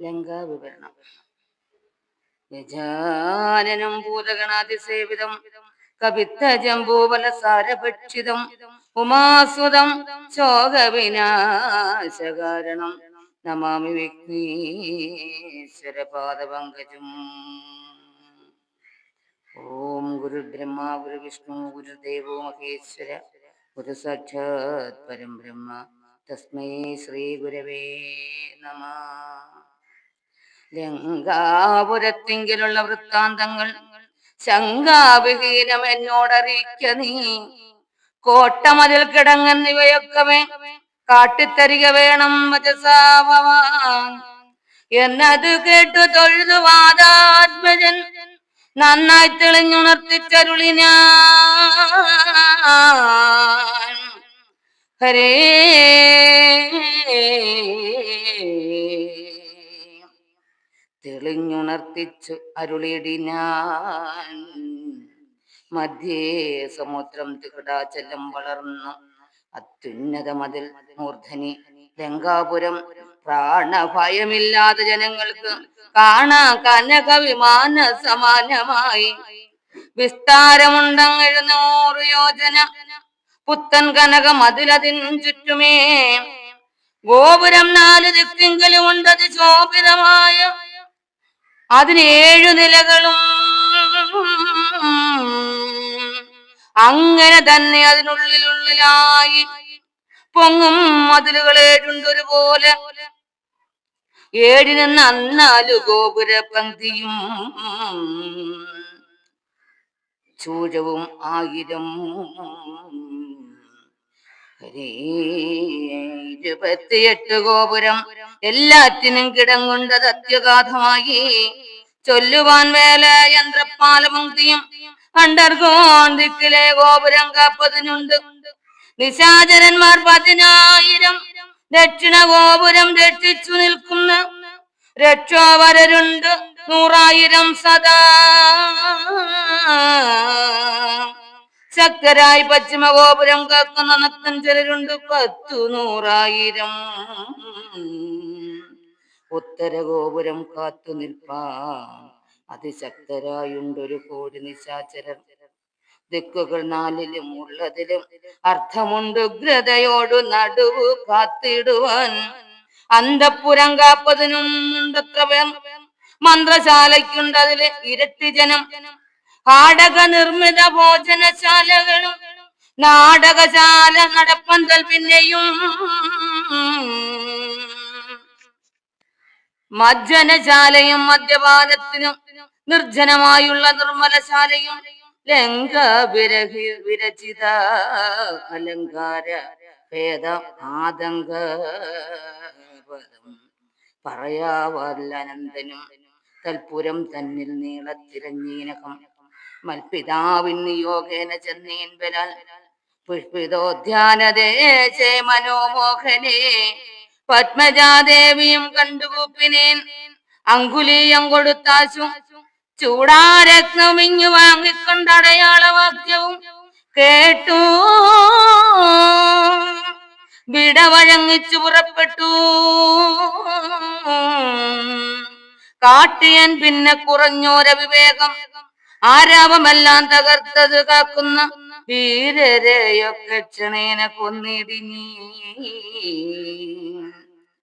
ലങ്കാവിവരണം. യജാനനം ഭൂതഗണാതിസേവിതം കപിത്തജംബൂവലസാരഭക്ഷിതം ഉമാസുതം ശോകവിനാശകാരണം നമാമി വിഘ്നേശ്വരപാദപങ്കജം. ഓം ഗുരുബ്രഹ്മ ഗുരുവിഷ്ണു ഗുരുദേവോ മഹേശ്വര ഗുരു സാക്ഷാത് പരം ബ്രഹ്മ തസ്മൈ ശ്രീ ഗുരവേ നമഃ. ലങ്കാപുരത്തിങ്കിലുള്ള വൃത്താന്തങ്ങൾ ശങ്കാവിഹീനം എന്നോടറിയിക്ക നീ. കോട്ടമതിൽ കിടങ്ങുന്നിവയൊക്കവേ കാട്ടിത്തരിക വേണം വചസാഭവാൻ. എന്നത് കേട്ടു തൊഴുതു വാദാത്മജൻ നന്നായി തെളിഞ്ഞുണർത്തിച്ചരുളി ഞാൻ. ഹരേ തെളിഞ്ഞുണർത്തിച്ചു അരുളിടി ഞാൻ. മധ്യേ സമുദ്രം തികടാചലം വളർന്നു അത്യുന്നതമതിൽ മൂർധനി ലങ്കാപുരം. പ്രാണഭയമില്ലാത്ത ജനങ്ങൾക്ക് കാണാ കനക വിമാന സമാനമായി വിസ്താരമുണ്ടങ്ങ് 700 യോജന. പുത്തൻ കനക മതിലതിൻ ചുറ്റുമേ ഗോപുരം 4 ദിക്കെങ്കിലും ഉണ്ടത് ശോഭിതമായ. അതിന് 7 നിലകളും അങ്ങനെ തന്നെ അതിനുള്ളിലായി പൊങ്ങും മതിലുകളേറ്റുണ്ടൊരുപോലെ. 7 4 ഗോപുര പങ്ക്തിയും ചൂഴവും 1000. 28 ഗോപുരം എല്ലാറ്റിനും കിടങ്ങുണ്ടത് അത്യഗാധമായി. ചൊല്ലുവാൻ വേല യന്ത്രപ്പാലപങ്ക്തിയും അണ്ടർകോൺ ദിക്കിലെ ഗോപുരം കാപ്പതിനുണ്ട്. നിശാചരന്മാർ 10,000 ദക്ഷിണ ഗോപുരം രക്ഷിച്ചു നിൽക്കുന്ന രക്ഷോവരരുണ്ട് 100,000 സദാ. ശക്തരായി പശ്ചിമ ഗോപുരം കാക്കുന്ന നക്തഞ്ചരരുണ്ട് 10,100,000. ഉത്തര ഗോപുരം കാത്തു നിൽപ്പാൻ അതിശക്തരായുണ്ടൊരു കോടി നിശാചരർ. ദിക്കുകൾ 4ലും ഉള്ളതിലും അർത്ഥമുണ്ട് ഉഗ്രതയോടു നടുവു കാത്തിടുവാൻ. അന്തഃപുരം കാപ്പതിനും ഉണ്ടത്ര പേർ. മന്ത്രശാലയ്ക്കുണ്ടതില് ഇരട്ടി ജനം. കാടക നിർമ്മിത ഭോജനശാലകളും നാടകശാല നടപ്പന്തൽ പിന്നെയും മജ്ജനശാലയും മദ്യപാനത്തിനും നിർജ്ജനമായുള്ള നിർമ്മലശാലയും. ലങ്ക വിരചിത അലങ്കാര ഭേദ ആതങ്ക പറയാവല്ലനന്ദനും തൽപുരം തന്നിൽ നീളത്തിരഞ്ഞീനകം. മൽപിതാവിൻ നിയോഗേന ചെന്നീൻവരാൽ പുഷ്പിതോദ്യാനദേശേ മനോമോഹനേ. പത്മജാദേവിയും കണ്ടുകൂപ്പിനേൻ അങ്കുലീയം കൊടുത്താശു. ചൂടാരത്നമിഞ്ഞു വാങ്ങിക്കൊണ്ടടയാളവാക്യവും കേട്ടു വിടവഴങ്ങിച്ചു പുറപ്പെട്ടു. കാട്ടിയൻ പിന്നെ കുറഞ്ഞോരവിവേകം. ആരാവമെല്ലാം തകർത്തത് കാക്കുന്ന വീരരെയൊക്കെ ക്ഷണേന കൊന്നിടിനീ.